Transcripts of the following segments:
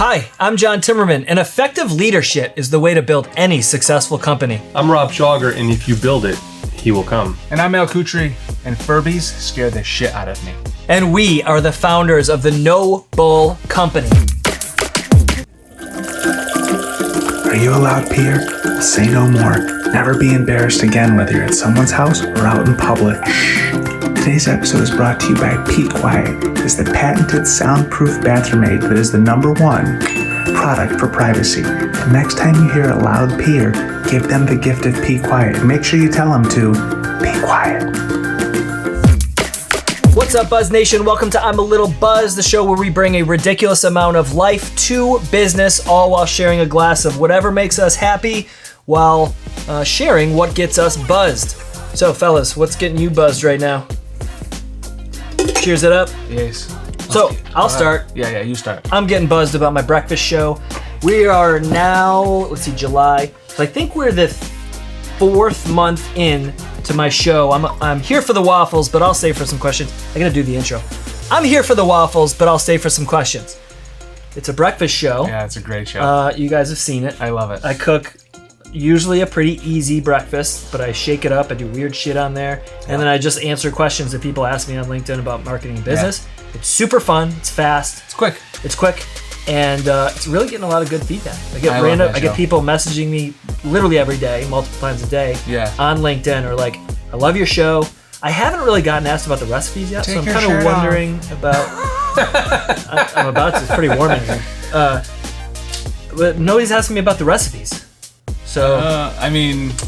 Hi, I'm John Timmerman, and effective leadership is the way to build any successful company. I'm Rob Schauger, and if you build it, he will come. And I'm Al Kutri, and Furbies scare the shit out of me. And we are the founders of the NoBull company. Are you a loud peer? Say no more. Never be embarrassed again, whether you're at someone's house or out in public. Today's episode is brought to you by Be Quiet. It's the patented soundproof bathroom aid that is the #1 product for privacy. The next time you hear a loud peer, give them the gift of Be Quiet. Make sure you tell them to be quiet. What's up, Buzz Nation? Welcome to I'm a Little Buzz, the show where we bring a ridiculous amount of life to business, all while sharing a glass of whatever makes us happy, while sharing what gets us buzzed. So, fellas, what's getting you buzzed right now? Cheers it up. Yes. So, I'll start. Yeah, you start. I'm getting buzzed about my breakfast show. We are now, July. So I think we're the 4th month in to my show. I'm here for the waffles, but I'll stay for some questions. I gotta do the intro. I'm here for the waffles, but I'll stay for some questions. It's a breakfast show. Yeah, it's a great show. You guys have seen it. I love it. I cook usually a pretty easy breakfast, but I shake it up. I do weird shit on there, and then I just answer questions that people ask me on LinkedIn about marketing and business. Yeah. It's super fun. It's fast. It's quick. And it's really getting a lot of good feedback. I get people messaging me literally every day, multiple times a day, on LinkedIn, or like, I love your show. I haven't really gotten asked about the recipes yet, so I'm kind of wondering about. I'm about to. It's pretty warm in here. But nobody's asking me about the recipes. So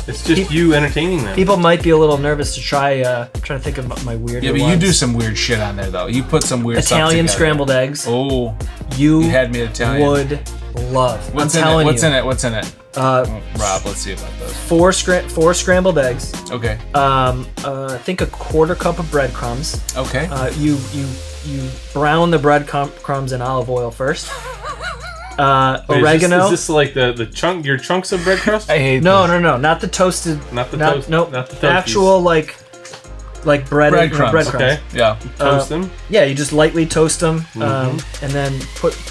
it's just you entertaining them. People might be a little nervous to try to think of my weird. Yeah, but you do some weird shit on there though. You put some weird Italian stuff scrambled eggs. Oh, you had me at Italian. Would love. What's in it? What's in it? Rob, let's see about those. 4 scrambled eggs. Okay. I think a 1/4 cup of breadcrumbs. Okay. You brown the breadcrumbs in olive oil first. Oregano. Is this like your chunks of bread crust? I hate No, not the toasted. Not the toast. Nope. Not the toasties. Actual like breadcrumbs. Okay. Yeah. Toast them. Yeah, you just lightly toast them, and then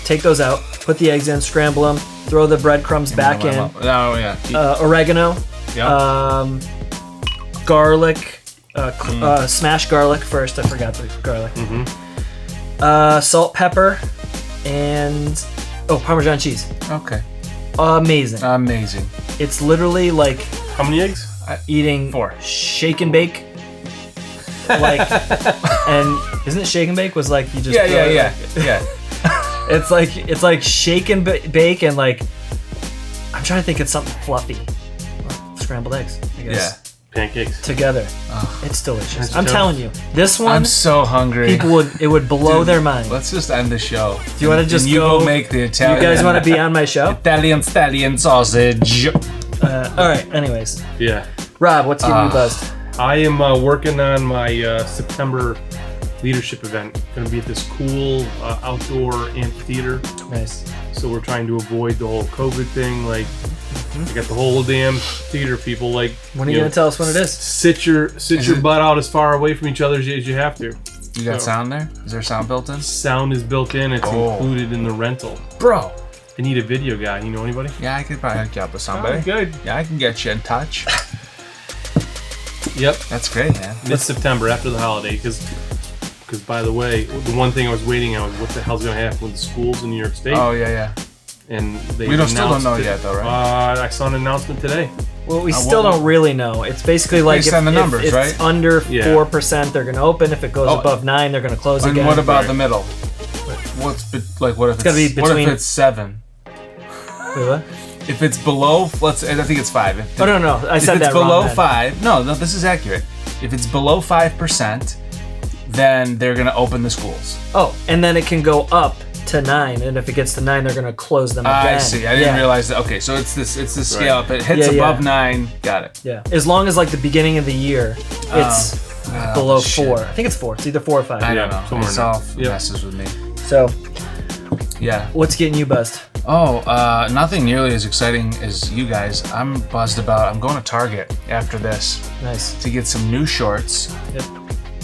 take those out. Put the eggs in, scramble them, throw the breadcrumbs back in. Oh yeah. Oregano. Yeah. Garlic. Smashed garlic first. I forgot the garlic. Salt, pepper, and Parmesan cheese. Okay. Amazing. It's literally like how many eggs? Eating 4. Shake and bake. And isn't it shake and bake? Was like you just yeah. It's like shake and bake, and like I'm trying to think of something fluffy. Scrambled eggs, I guess. Yeah. Pancakes together. Oh. It's delicious. I'm telling you, this one. I'm so hungry. People would blow their mind. Let's just end the show. Do you want to just go make the Italian? You guys want to be on my show? Italian stallion sausage. All right. Anyways. Yeah. Rob, what's getting you buzzed? I am working on my September leadership event. Going to be at this cool outdoor amphitheater. Nice. So we're trying to avoid the whole COVID thing. Like, I got the whole damn theater people. Like, when are you gonna tell us when it is? Sit your butt out as far away from each other as you have to. You got sound there? Is there sound built in? Sound is built in. It's included in the rental. Bro, I need a video guy. You know anybody? Yeah, I could probably hook you up with somebody. Good. Yeah, I can get you in touch. Yep. That's great, man. Mid-September after the holiday, because by the way, the one thing I was waiting on was what the hell's going to happen with the schools in New York State. Oh, yeah. And they still don't know yet, though, right? I saw an announcement today. Well, we still don't really know. It's basically like based on the numbers, if it's under 4%, they're going to open. If it goes above 9, they're going to close again. And what about the middle? What if it's 7? Wait, what? If it's below, I think it's 5. No, I said that wrong. If it's below 5, no, this is accurate. If it's below 5%, then they're going to open the schools. Oh, and then it can go up to 9, and if it gets to 9, they're going to close them again. I see. I didn't realize that. Okay, so it's the scale. If it hits above 9, got it. Yeah, as long as like the beginning of the year, it's below 4. I think it's 4. It's either 4 or 5. I don't know. It's all messes with me. So, yeah. What's getting you buzzed? Nothing nearly as exciting as you guys. I'm buzzed about. I'm going to Target after this. Nice. To get some new shorts. Yep.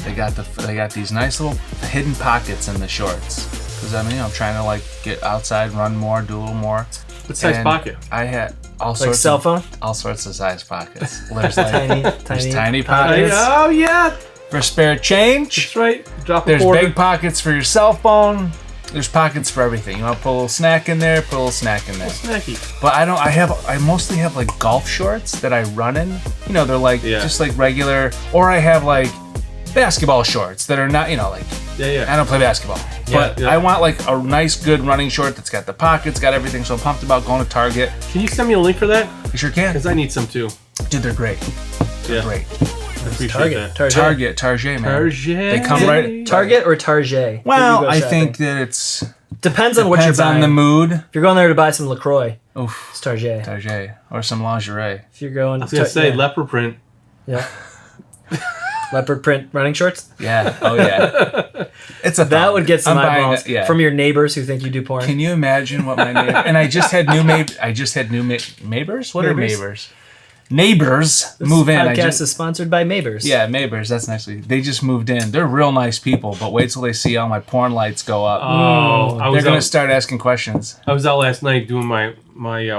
They got these nice little hidden pockets in the shorts. because I'm trying to like get outside, run more, do a little more. What size pocket? I had all Like sorts cell of phone? all sorts of size pockets. There's like tiny tiny pockets. pockets Oh yeah, for spare change. that's right. Drop a There's quarter. big pockets for your cell phone. There's pockets for everything. You want to put a little snack in there, put a little snack in there. Snacky. But I mostly have like golf shorts that I run in. They're like just like regular, or I have like basketball shorts that are not, like Yeah. I don't play basketball. But I want like a nice good running short that's got the pockets, got everything. So I'm pumped about going to Target. Can you send me a link for that? You sure can. Because I need some too. Dude, they're great. They're great. I appreciate that. Target, man. Target. They come right. Target or Target? Well, I think that it's depends on what you're buying. on the mood. If you're going there to buy some LaCroix, Oof. it's Target. Or some lingerie. If you're going, I was gonna say leopard print. Yeah. Leopard print running shorts. Yeah. Oh yeah. It's a that would get some I'm eyeballs from your neighbors who think you do porn. Can you imagine what my neighbor? And I just had new neighbors. What are neighbors? Neighbors move in. Podcast is sponsored by Neighbors. Yeah, neighbors. That's nicely. They just moved in. They're real nice people, but wait till they see all my porn lights go up. Oh, they're gonna start asking questions. I was out last night doing my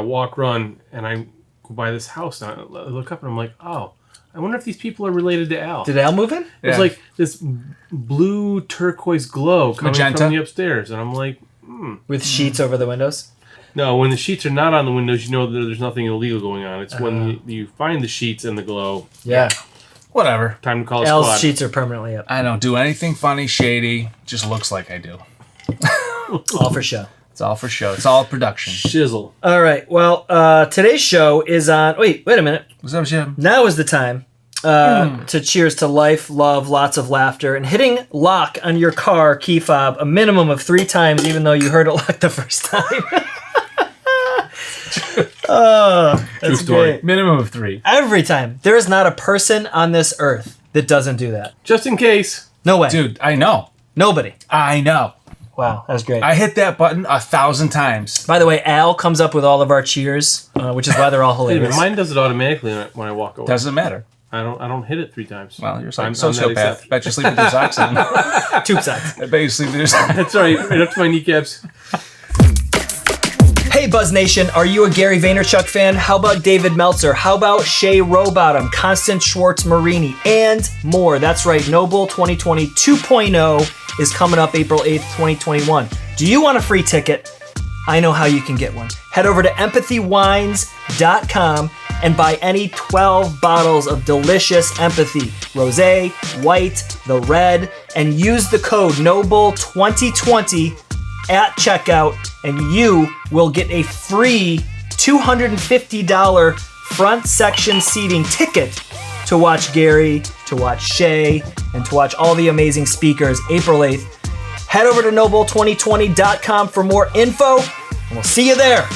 walk run, and I go by this house, and I look up, and I'm like, oh, I wonder if these people are related to Al. Did Al move in? It was like this blue turquoise glow coming from the upstairs, and I'm like, with sheets over the windows. No, when the sheets are not on the windows, you know that there's nothing illegal going on. It's when you find the sheets and the glow. Yeah. Whatever. Time to call a Al's squad. sheets are permanently up. I don't do anything funny, shady. Just looks like I do. All for show. It's all for show. It's all production. Shizzle. All right. Well, today's show is on. Wait a minute. What's up, Jim? Now is the time to cheers to life, love, lots of laughter, and hitting lock on your car key fob a minimum of 3 times, even though you heard it lock the first time. Oh, that's True story. great. Minimum of 3. Every time. There is not a person on this earth that doesn't do that. Just in case. No way. Dude, I know. Nobody. I know. Wow, that was great. I hit that button 1,000 times. By the way, Al comes up with all of our cheers, which is why they're all Hey, hilarious. mine does it automatically when I walk away. Doesn't matter. I don't hit it 3 times. Well, you're I'm like sociopath. that Bet you sleep with your socks on. Tube socks. I bet you sleep with your socks. That's right up to my kneecaps. Hey Buzz Nation, are you a Gary Vaynerchuk fan? How about David Meltzer? How about Shay Rowbottom, Constance Schwartz Marini, and more? That's right, NoBull 2020 2.0 is coming up April 8th, 2021. Do you want a free ticket? I know how you can get one. Head over to empathywines.com and buy any 12 bottles of delicious Empathy, rosé, white, the red, and use the code NoBull2020 at checkout, and you will get a free $250 front section seating ticket to watch Gary, to watch Shay, and to watch all the amazing speakers April 8th. Head over to NoBull2020.com for more info, and we'll see you there.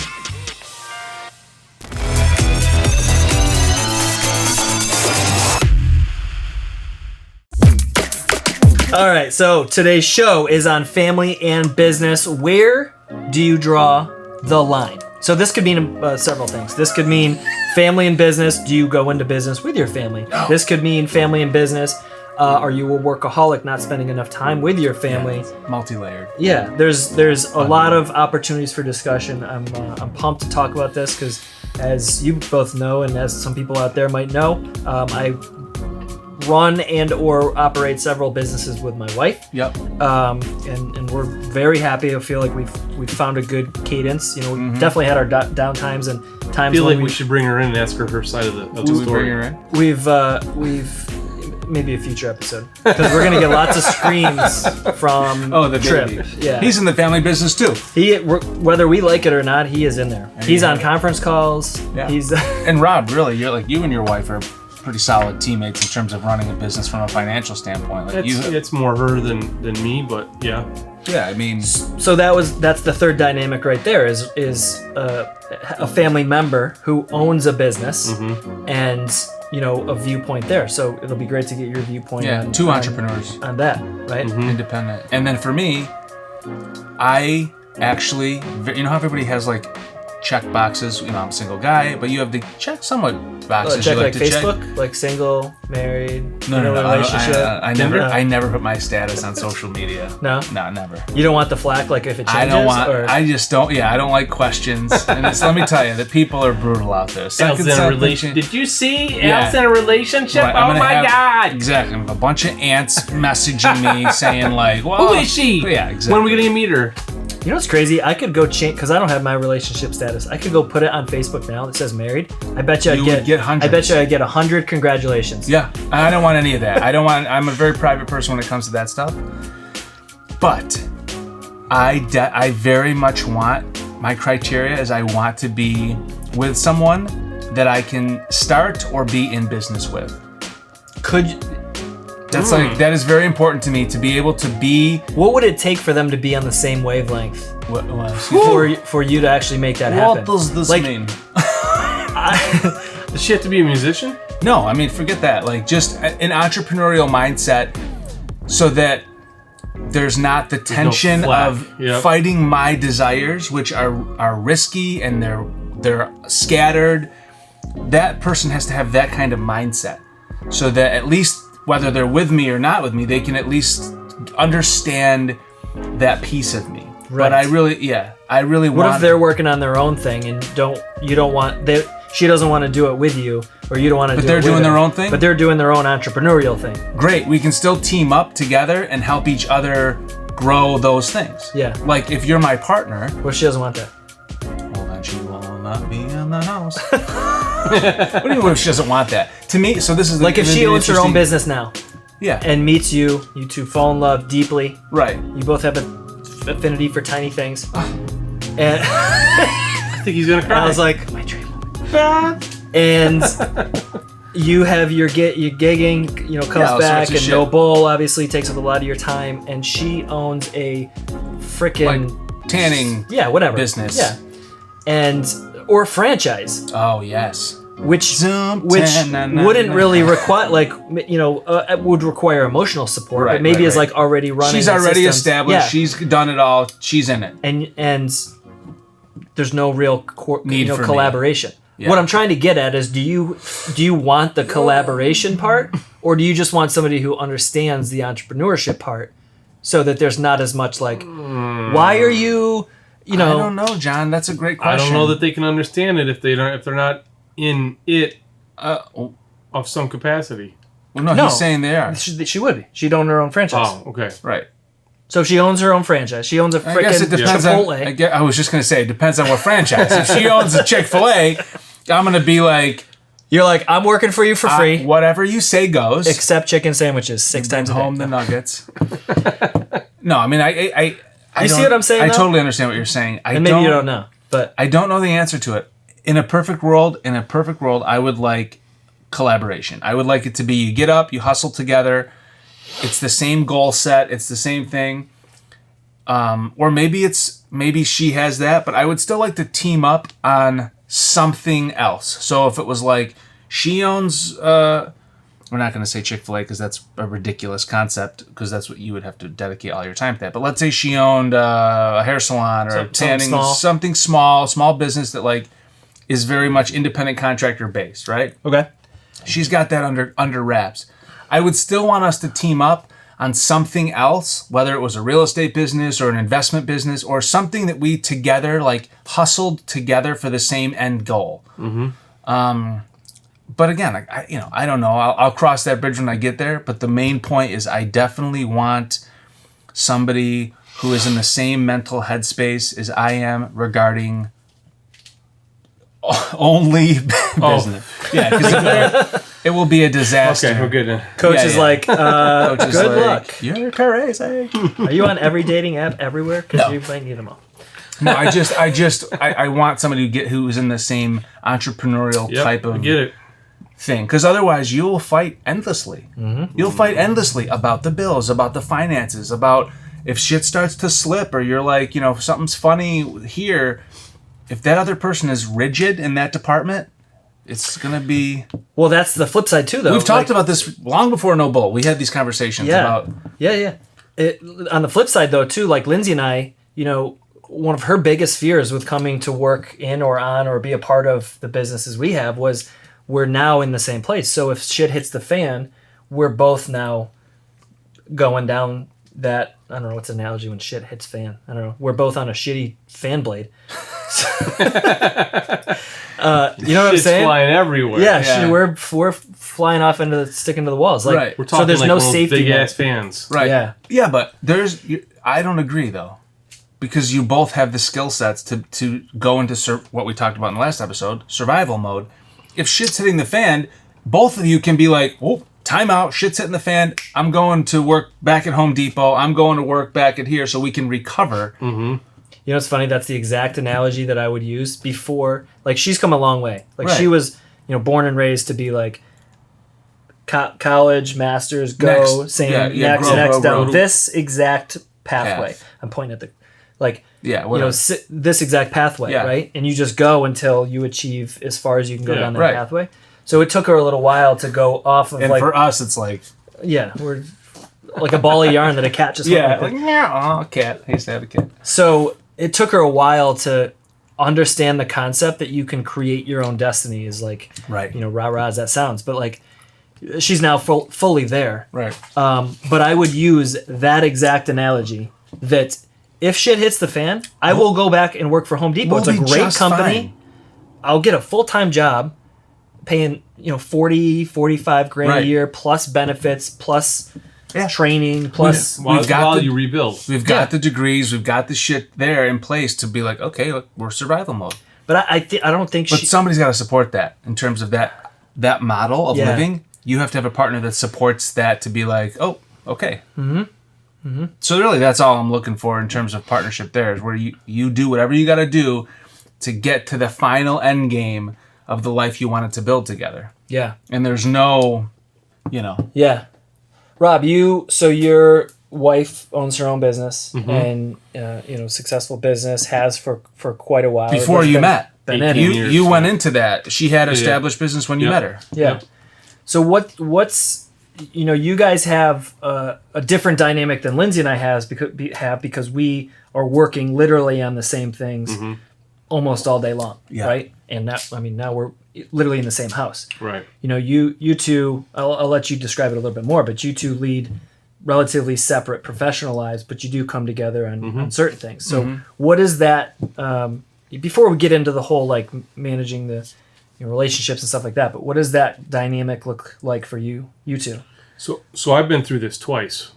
All right, so today's show is on family and business. Where do you draw the line? So this could mean several things. This could mean family and business. Do you go into business with your family? No. This could mean family and business. Are you a workaholic, not spending enough time with your family? Yeah, multi-layered. Yeah, there's a lot of opportunities for discussion. I'm pumped to talk about this because, as you both know, and as some people out there might know, I run and or operate several businesses with my wife. Yep. And we're very happy. I feel like we've found a good cadence. You know, we definitely had our down times and times. I feel like we should bring her in and ask her side of the story. Bring her in? We've maybe a future episode because we're gonna get lots of screams from the trip. baby. Yeah, he's in the family business too. Whether we like it or not, he is in there. He's on conference calls. Yeah. He's and Rob, really, you and your wife are pretty solid teammates in terms of running a business from a financial standpoint. Like it's more her than me, but yeah. Yeah, I mean. So that's the third dynamic right there is a family member who owns a business and a viewpoint there. So it'll be great to get your viewpoint. Yeah, on, two entrepreneurs on that, right? Independent. And then for me, I actually, how everybody has like check boxes. I'm a single guy, but you have the check somewhat boxes check you like like to Facebook, check? like single, married, No. relationship. I never put my status on social media. No, never. You don't want the flack, like if it changes. I just don't. Yeah, I don't like questions. And let me tell you, the people are brutal out there. Al's in a relationship. Did you see? Al's in a relationship. Right, oh my God! Exactly. A bunch of ants messaging me saying like, "Well, who is she? Yeah, exactly. When are we gonna meet her? You know what's crazy? I could go change because I don't have my relationship status. I could go put it on Facebook now that says married. I bet you I'd get hundreds. I bet you I'd get 100 congratulations. Yeah, I don't want any of that. I'm a very private person when it comes to that stuff. But I very much want, my criteria is I want to be with someone that I can start or be in business with. That is very important to me, to be able to be. What would it take for them to be on the same wavelength for you to actually make that happen? What does this mean? Does she have to be a musician? No, I mean, forget that. Like, just an entrepreneurial mindset, so that there's not the tension of fighting my desires, which are risky and they're scattered. That person has to have that kind of mindset, so that at least, whether they're with me or not with me, they can at least understand that piece of me. Right. But I really want. What if they're working on their own thing and she doesn't want to do it with you, or you don't want to do it with them? But they're doing their own thing? But they're doing their own entrepreneurial thing. Great. We can still team up together and help each other grow those things. Yeah. Like, if you're my partner. Well, she doesn't want that. Well, then she will not be in the house. What do you mean if she doesn't want that? To me, so this is like if she owns her own business now. Yeah. And meets you two fall in love deeply. Right. You both have an affinity for tiny things. And I think he's gonna cry. I was like, my dream. And you have your gigging, comes back, and NoBull obviously takes up a lot of your time, and she owns a freaking tanning business. Yeah. And or franchise. Oh yes. Which wouldn't really require would require emotional support, but maybe is like already running. She's already established. Yeah. She's done it all. She's in it, and there's no real collaboration. Yeah. What I'm trying to get at is, do you want the collaboration part, or do you just want somebody who understands the entrepreneurship part, so that there's not as much like, why are you? I don't know, John. That's a great question. I don't know that they can understand it if they're not in it of some capacity. Well, no, he's saying they are. She would be. She'd own her own franchise. Oh, okay. Right. So if she owns her own franchise, she owns a freaking Chipotle. I was just going to say, it depends on what franchise. If she owns a Chick-fil-A, I'm going to be like... You're like, I'm working for you for free. Whatever you say goes. Except chicken sandwiches 6 times a day. Home the nuggets. No, I mean, you see what I'm saying? I totally understand what you're saying. Maybe you don't know, but I don't know the answer to it. In a perfect world, I would like collaboration. I would like it to be, you get up, you hustle together. It's the same goal set. It's the same thing. Or maybe she has that, but I would still like to team up on something else. So if it was like she owns, we're not going to say Chick-fil-A because that's a ridiculous concept, because that's what you would have to dedicate all your time to that. But let's say she owned a hair salon or something small business that like is very much independent contractor based, right? Okay. She's got that under wraps. I would still want us to team up on something else, whether it was a real estate business or an investment business or something that we together like hustled together for the same end goal. Mm-hmm. But again, I don't know. I'll cross that bridge when I get there. But the main point is, I definitely want somebody who is in the same mental headspace as I am regarding only business. Yeah, because it will be a disaster. Okay, we're good then. Coach is like, good luck. You're crazy. Are you on every dating app everywhere? Because you might need them all. No, I want somebody who is in the same entrepreneurial type of thing. Because otherwise, you will fight endlessly. Mm-hmm. You'll fight endlessly about the bills, about the finances, about if shit starts to slip, or you're like, something's funny here. If that other person is rigid in that department, it's going to be... Well, that's the flip side, too, though. We've talked about this long before NoBull. We had these conversations about... Yeah. On the flip side, though, too, like Lindsay and I, one of her biggest fears with coming to work in or on or be a part of the businesses we have was, we're now in the same place. So if shit hits the fan, we're both now going down that, I don't know what's the analogy when shit hits fan. I don't know. We're both on a shitty fan blade. You know what I'm saying? Flying everywhere. Yeah. We're flying off sticking to the walls. Like, right. We're talking so there's like no one of safety big net. ass fans. Right. Yeah. Yeah, but I don't agree though, because you both have the skill sets to go into what we talked about in the last episode, survival mode. If shit's hitting the fan, both of you can be like, "Oh, time out! Shit's hitting the fan. I'm going to work back at Home Depot. I'm going to work back at here, so we can recover." Mm-hmm. You know, it's funny. That's the exact analogy that I would use before. Like, she's come a long way. Like, Right. she was, born and raised to be like college, masters, go, Next. same, Yeah, next, down grow. this exact pathway. Path. I'm pointing at the, like, Yeah, whatever. this exact pathway, Yeah. right? And you just go until you achieve as far as you can go down that right. pathway. So it took her a little while to go off of And like, for us, it's like, we're like a ball of yarn that a cat just went with. yeah, cat. I used to have a cat. So it took her a while to understand the concept that you can create your own destiny. Is like, Right. rah-rah as that sounds, but like she's now fully there. Right. But I would use that exact analogy that if shit hits the fan, I will go back and work for Home Depot. We'll It's a be great just company. fine. I'll get a full-time job paying, 40, 45 grand Right. a year plus benefits, plus Yeah. training, plus While got the- you rebuild. We've got the degrees. We've got the shit there in place to be like, okay, look, we're survival mode. but I don't think But somebody's got to support that in terms of that model of Yeah. living. You have to have a partner that supports that to be like, oh, okay. Mm-hmm. Mm-hmm. So really, that's all I'm looking for in terms of partnership. There is where you do whatever you got to do to get to the final end game of the life you wanted to build together. Yeah. And there's no, Yeah. Rob, your wife owns her own business and, successful business, has for quite a while. before you met. Been in it. You went into that. She had established business when you met her. Yeah. Yep. So what's you guys have a different dynamic than Lindsay and I because we are working literally on the same things almost all day long, right? And now we're literally in the same house. Right. You two, I'll let you describe it a little bit more, but you two lead relatively separate professional lives, but you do come together on certain things. So what is that, before we get into the whole like managing the relationships and stuff like that, but what does that dynamic look like for you two? So I've been through this twice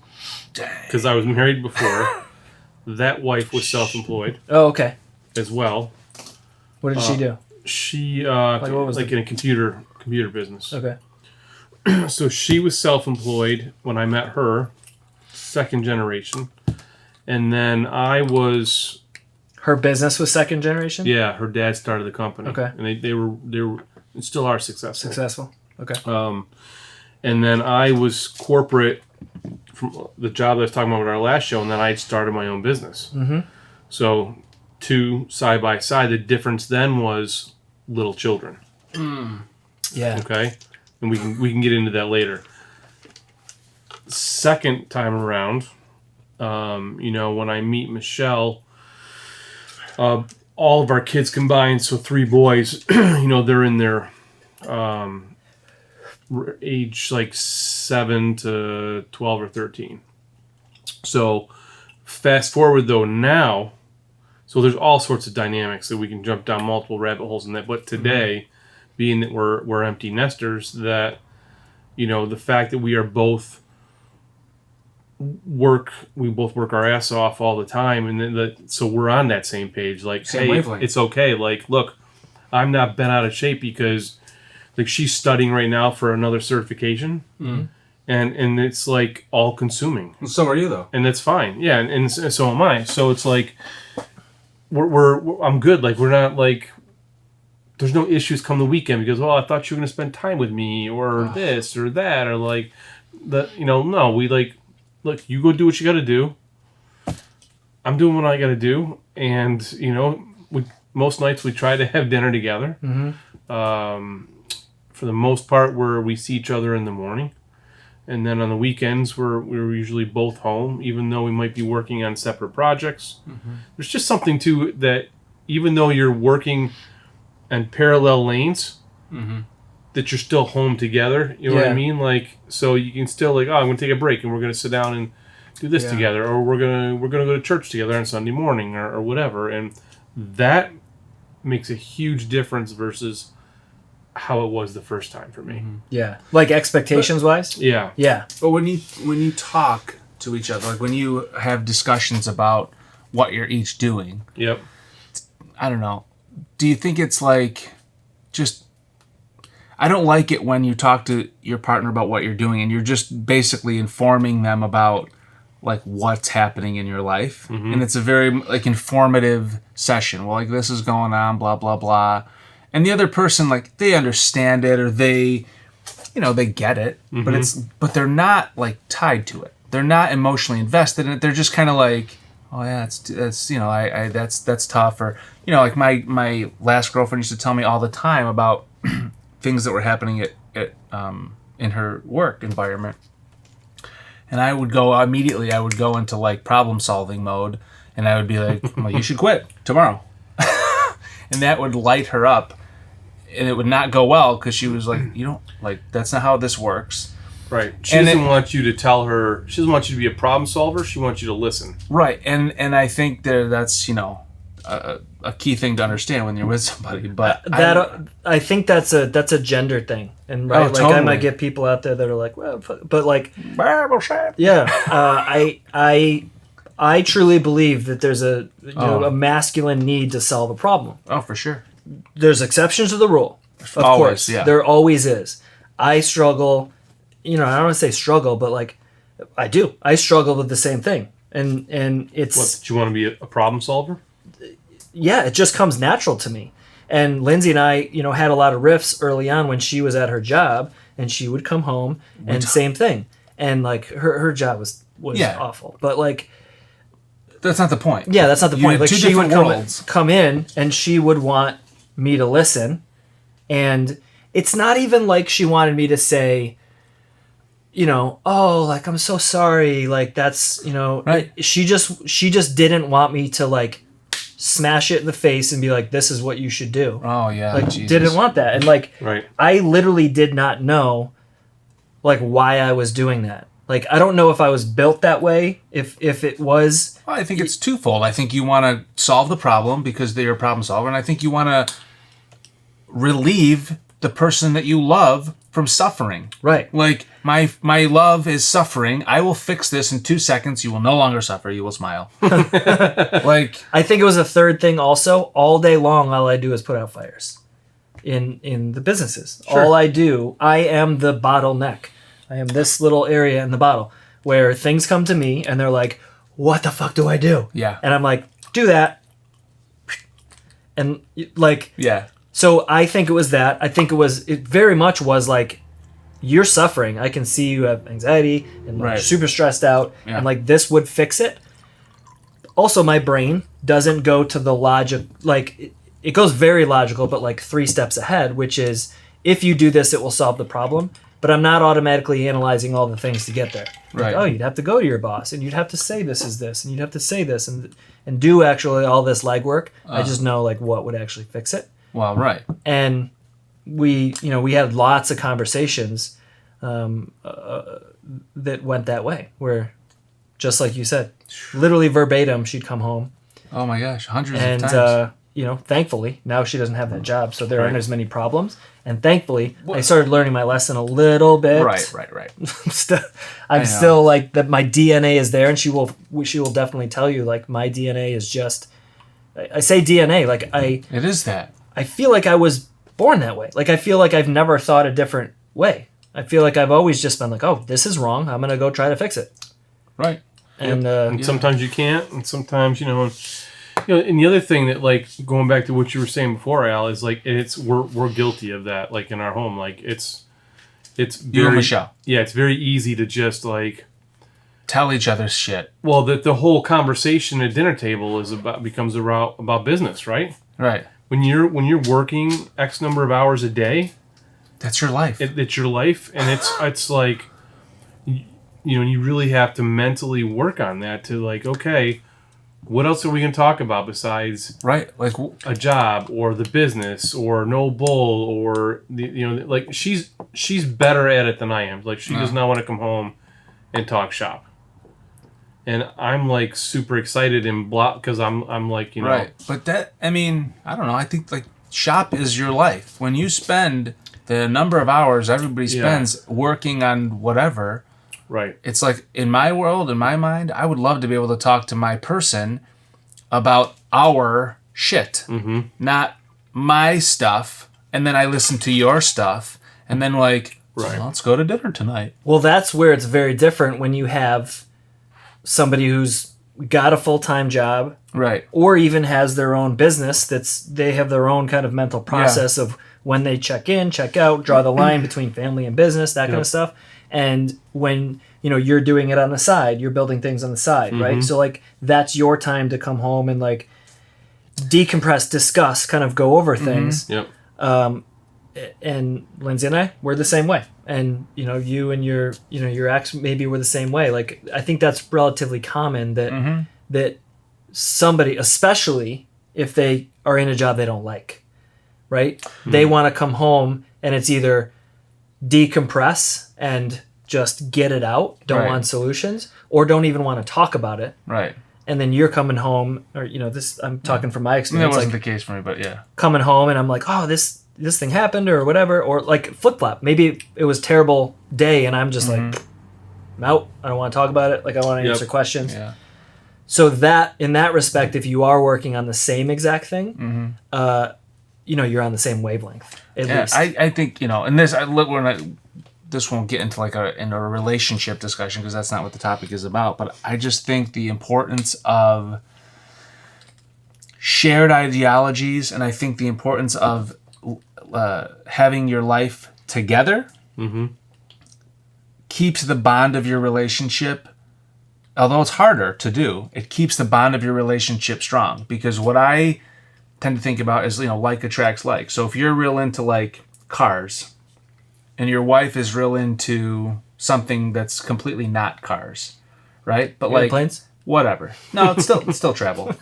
because I was married before. That wife was self-employed Oh, okay. as well. What did she do? She what was in a computer business. Okay. So she was self-employed when I met her, second generation, and then I was. Her business was second generation? Yeah, her dad started the company. Okay. And they were still are successful. Successful. Okay. And then I was corporate from the job that I was talking about with our last show, and then I started my own business. Mm-hmm. So two side by side. The difference then was little children. Yeah. Okay, and we can get into that later. Second time around, when I meet Michelle, all of our kids combined, so 3 boys, they're in their age like 7 to 12 or 13. So fast forward though now, so there's all sorts of dynamics that we can jump down multiple rabbit holes in that. But today, being that we're empty nesters, that the fact that we are both we both work our ass off all the time, and then so we're on that same page. Like, Same hey, wavelength. it's okay. Like, look, I'm not bent out of shape because like she's studying right now for another certification, and it's like all consuming. And so are you though. And that's fine. Yeah, and so am I. So it's like we're I'm good. Like we're not like there's no issues come the weekend because I thought you were gonna spend time with me or this or that or like that. No, we like look. You go do what you got to do. I'm doing what I got to do, and most nights we try to have dinner together. For the most part, where we see each other in the morning. And then on the weekends, we're usually both home, even though we might be working on separate projects. There's just something to that, even though you're working in parallel lanes, that you're still home together. You know what I mean? Like, so you can still like, oh, I'm gonna take a break and we're gonna sit down and do this together, or we're gonna go to church together on Sunday morning, or whatever, and that makes a huge difference versus how it was the first time for me. Mm-hmm. Yeah, like expectations wise. Yeah. But when you talk to each other, like when you have discussions about what you're each doing. Yep. I don't know. Do you think it's like just? I don't like it when you talk to your partner about what you're doing and you're just basically informing them about like what's happening in your life. Mm-hmm. And it's a very like informative session. Well, like this is going on, blah, blah, blah. And the other person, like they understand it or they, they get it, but they're not like tied to it. They're not emotionally invested in it. They're just kind of like, oh yeah, that's tough. Or, like my last girlfriend used to tell me all the time about things that were happening at in her work environment. And I would go into like problem solving mode, and I would be like, well, you should quit tomorrow. And that would light her up, and it would not go well because she was like, that's not how this works. Right. She doesn't want you to tell her, she doesn't want you to be a problem solver, she wants you to listen. Right. And I think that's, a key thing to understand when you're with somebody, but I think that's a gender thing, and right, like totally. I might get people out there that are like, well, but like, yeah, I truly believe that there's a masculine need to solve a problem. Oh, for sure. There's exceptions to the rule, of course. Yeah. There always is. I struggle. I don't want to say struggle, but like, I do. I struggle with the same thing, and it's. What, do you want to be a problem solver? Yeah, it just comes natural to me. And Lindsay and I, had a lot of riffs early on when she was at her job, and she would come home and same thing. And like her job was awful, but like that's not the point. Yeah, that's not the point. Like she would come in and she would want me to listen, and it's not even like she wanted me to say, oh, like I'm so sorry, like that's right. She just didn't want me to like smash it in the face and be like, this is what you should do. Oh yeah. Like Jesus. Didn't want that. And like right. I literally did not know like why I was doing that. Like I don't know if I was built that way, if it was. Well, I think it's twofold. I think you want to solve the problem because they're a problem solver, and I think you want to relieve the person that you love from suffering. Right. Like my love is suffering. I will fix this in 2 seconds. You will no longer suffer. You will smile. Like I think it was a third thing also. All day long, all I do is put out fires in the businesses. Sure. All I do, I am the bottleneck. I am this little area in the bottle where things come to me and they're like, what the fuck do I do? Yeah. And I'm like, do that. And like, yeah. So I think it was that. I think it very much was like, you're suffering. I can see you have anxiety and like, super stressed out. Yeah. And like this would fix it. Also, my brain doesn't go to the logic. Like it goes very logical, but like 3 steps ahead, which is if you do this, it will solve the problem. But I'm not automatically analyzing all the things to get there. Right. Like, oh, you'd have to go to your boss and you'd have to say this is this and you'd have to say this and do actually all this legwork. I just know like what would actually fix it. Well, right. And we had lots of conversations that went that way, where, just like you said, literally verbatim, she'd come home. Oh my gosh, hundreds of times. And thanfully, now she doesn't have that job, so there aren't as many problems. And thankfully, I started learning my lesson a little bit. Right. I'm still like that. My DNA is there, and she will definitely tell you like my DNA is just. I say DNA like It is that. I feel like I was born that way. Like I feel like I've never thought a different way. I feel like I've always just been like, oh, this is wrong. I'm gonna go try to fix it. Right. And sometimes you can't, and sometimes and the other thing that like going back to what you were saying before, Al, is like we're guilty of that. Like in our home, like it's very, you and Michelle. Yeah, it's very easy to just like tell each other shit. Well, the whole conversation at dinner table becomes about business, right? Right. When you're working X number of hours a day, that's your life. It's your life, and it's like, you really have to mentally work on that to like, okay, what else are we going to talk about besides like a job or the business or NoBull or like she's better at it than I am. Like she does not want to come home and talk shop. And I'm like super excited and blah because I'm like, right. But that, I mean, I don't know. I think like shop is your life. When you spend the number of hours everybody spends working on whatever, right? It's like in my world, in my mind, I would love to be able to talk to my person about our shit, not my stuff, and then I listen to your stuff, and then like, well, let's go to dinner tonight. Well, that's where it's very different when you have somebody who's got a full-time job, right, or even has their own business they have their own kind of mental process of when they check in, check out, draw the line between family and business, that kind of stuff. And when you're doing it on the side, you're building things on the side, right? So like that's your time to come home and like decompress, discuss, kind of go over things. And Lindsay and I, we're the same way. And you and your ex maybe were the same way. Like I think that's relatively common that that somebody, especially if they are in a job they don't like, right? They want to come home and it's either decompress and just get it out, don't want solutions, or don't even want to talk about it. Right. And then you're coming home, or this I'm talking from my experience. That wasn't the case for me, but yeah. Coming home and I'm like, oh, this thing happened or whatever, or like flip flop. Maybe it was a terrible day and I'm just like, I'm out. I don't want to talk about it. Like I want to answer questions. Yeah. So that in that respect, if you are working on the same exact thing, you're on the same wavelength at least. I think and this won't get into like a relationship discussion because that's not what the topic is about. But I just think the importance of shared ideologies, and I think the importance of having your life together keeps the bond of your relationship. Although it's harder to do, it keeps the bond of your relationship strong. Because what I tend to think about is like attracts like. So if you're real into like cars, and your wife is real into something that's completely not cars, right? But like planes, whatever. No, it's still travel.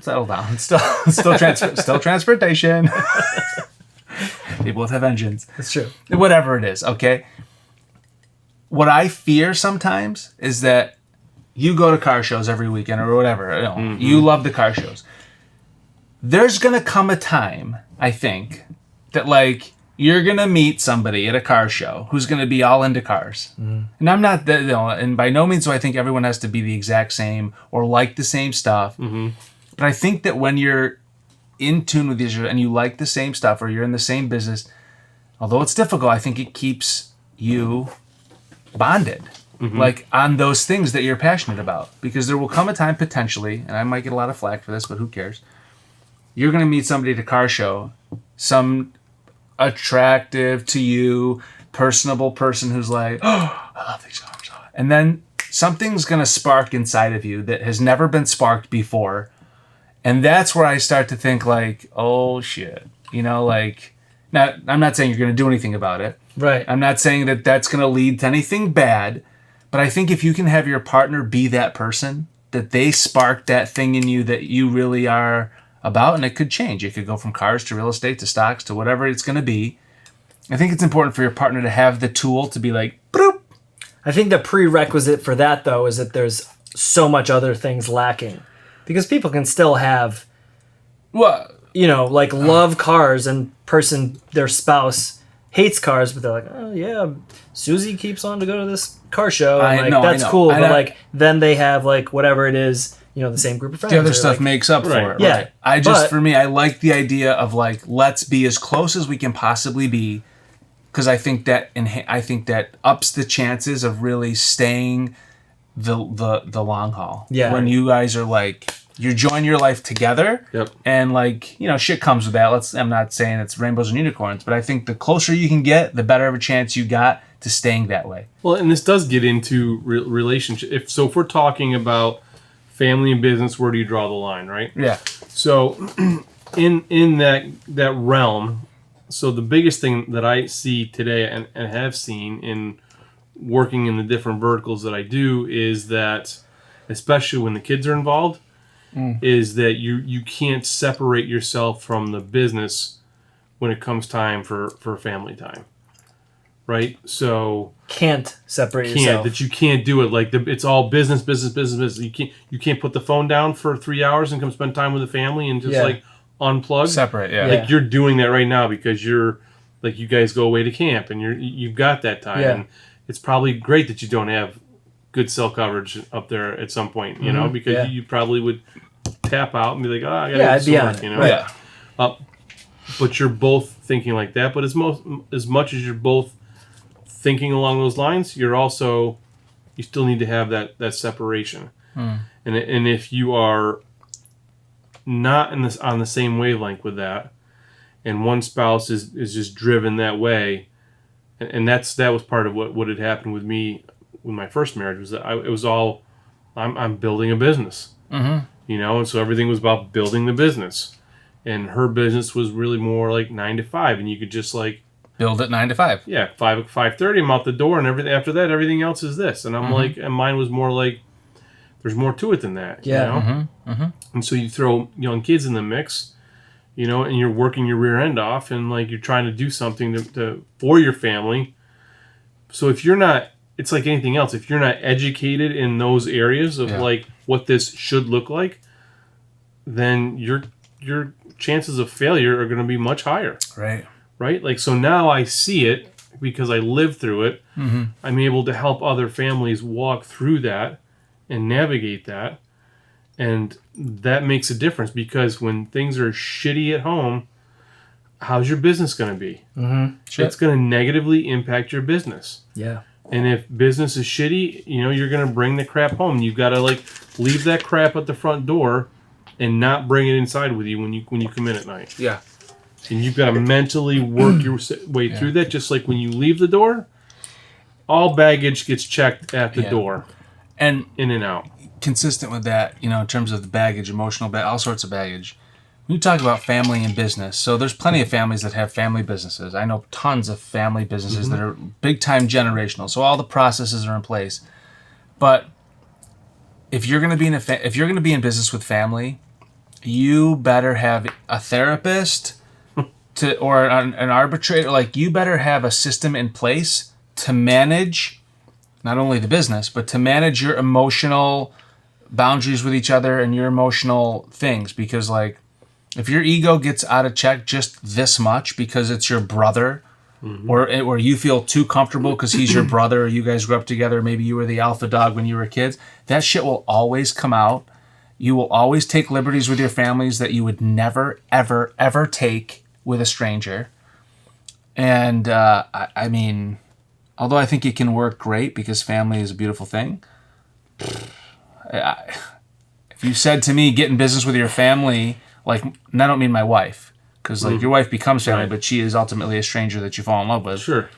Settle down. It's still transportation. They both have engines. That's true. Whatever it is, okay. What I fear sometimes is that you go to car shows every weekend or whatever. You love the car shows. There's gonna come a time, I think, that like you're gonna meet somebody at a car show who's gonna be all into cars. And I'm not that, and by no means do I think everyone has to be the exact same or like the same stuff. But I think that when you're in tune with each other and you like the same stuff or you're in the same business, although it's difficult, I think it keeps you bonded. Like on those things that you're passionate about. Because there will come a time potentially, and I might get a lot of flack for this, but who cares? You're going to meet somebody at a car show, some attractive to you, personable person who's like, oh, I love these cars. And then something's going to spark inside of you that has never been sparked before. And that's where I start to think like, oh shit. Like, now I'm not saying you're going to do anything about it. Right. I'm not saying that that's going to lead to anything bad. But I think if you can have your partner be that person, that they spark that thing in you that you really are about, and it could change. It could go from cars to real estate to stocks to whatever it's going to be. I think it's important for your partner to have the tool to be like, boop. I think the prerequisite for that, though, is that there's so much other things lacking. Because people can still have, like love cars and their spouse hates cars, but they're like, oh yeah, Susie keeps on to go to this car show. And that's cool. But like then they have like whatever it is, the same group of friends. The other stuff makes up for it. Yeah. Right? For me, I like the idea of like, let's be as close as we can possibly be. Because I think that ups the chances of really staying the long haul. Yeah. When you guys are like, you join your life together, and like shit comes with that. I'm not saying it's rainbows and unicorns, but I think the closer you can get, the better of a chance you got to staying that way. Well, and this does get into relationship. If we're talking about family and business, where do you draw the line, right? Yeah. So, in that realm, so the biggest thing that I see today and have seen in working in the different verticals that I do is that, especially when the kids are involved, is that you can't separate yourself from the business when it comes time for family time, right? So can't separate yourself. That you can't do it like it's all business. You can't put the phone down for 3 hours and come spend time with the family and just like unplug. Separate, yeah. Like you're doing that right now because you're like you guys go away to camp and you've got that time. Yeah. And it's probably great that you don't have good cell coverage up there at some point, you know, because you probably would tap out and be like, oh, I gotta do some work, you know. Right. But you're both thinking like that. But as much as you're both thinking along those lines, you still need to have that separation. And if you are not on the same wavelength with that, and one spouse is just driven that way, and that was part of what had happened with me with my first marriage, was that it was all I'm building a business, you know, and so everything was about building the business, and her business was really more like 9 to 5, and you could just like build it 9 to 5. Yeah, 5:30. I'm out the door, and everything after that, everything else is this, and I'm like, and mine was more like there's more to it than that, you know? And so you throw young kids in the mix, you know, and you're working your rear end off, and like you're trying to do something to for your family. So if you're not, it's like anything else. If you're not educated in those areas of like what this should look like, then your chances of failure are going to be much higher. Right? Like, so now I see it because I lived through it. I'm able to help other families walk through that and navigate that. And that makes a difference, because when things are shitty at home, how's your business going to be? It's going to negatively impact your business. Yeah. And if business is shitty, you know, you're going to bring the crap home. You've got to like leave that crap at the front door and not bring it inside with you when you come in at night. Yeah. And you've got to mentally work your way through that. Just like when you leave the door, all baggage gets checked at the door, and in and out. Consistent with that, you know, in terms of the baggage, emotional all sorts of baggage. When you talk about family and business, so there's plenty of families that have family businesses. I know tons of family businesses that are big time generational. So all the processes are in place. But if you're going to be in business with family, you better have a therapist or an arbitrator. Like, you better have a system in place to manage not only the business, but to manage your emotional boundaries with each other and your emotional things. Because like, if your ego gets out of check just this much because it's your brother, or you feel too comfortable because he's your brother, or you guys grew up together, maybe you were the alpha dog when you were kids, that shit will always come out. You will always take liberties with your families that you would never, ever, ever take with a stranger. And I mean, although I think it can work great because family is a beautiful thing, if you said to me, get in business with your family, like, and I don't mean my wife, because like your wife becomes family, but she is ultimately a stranger that you fall in love with. Sure.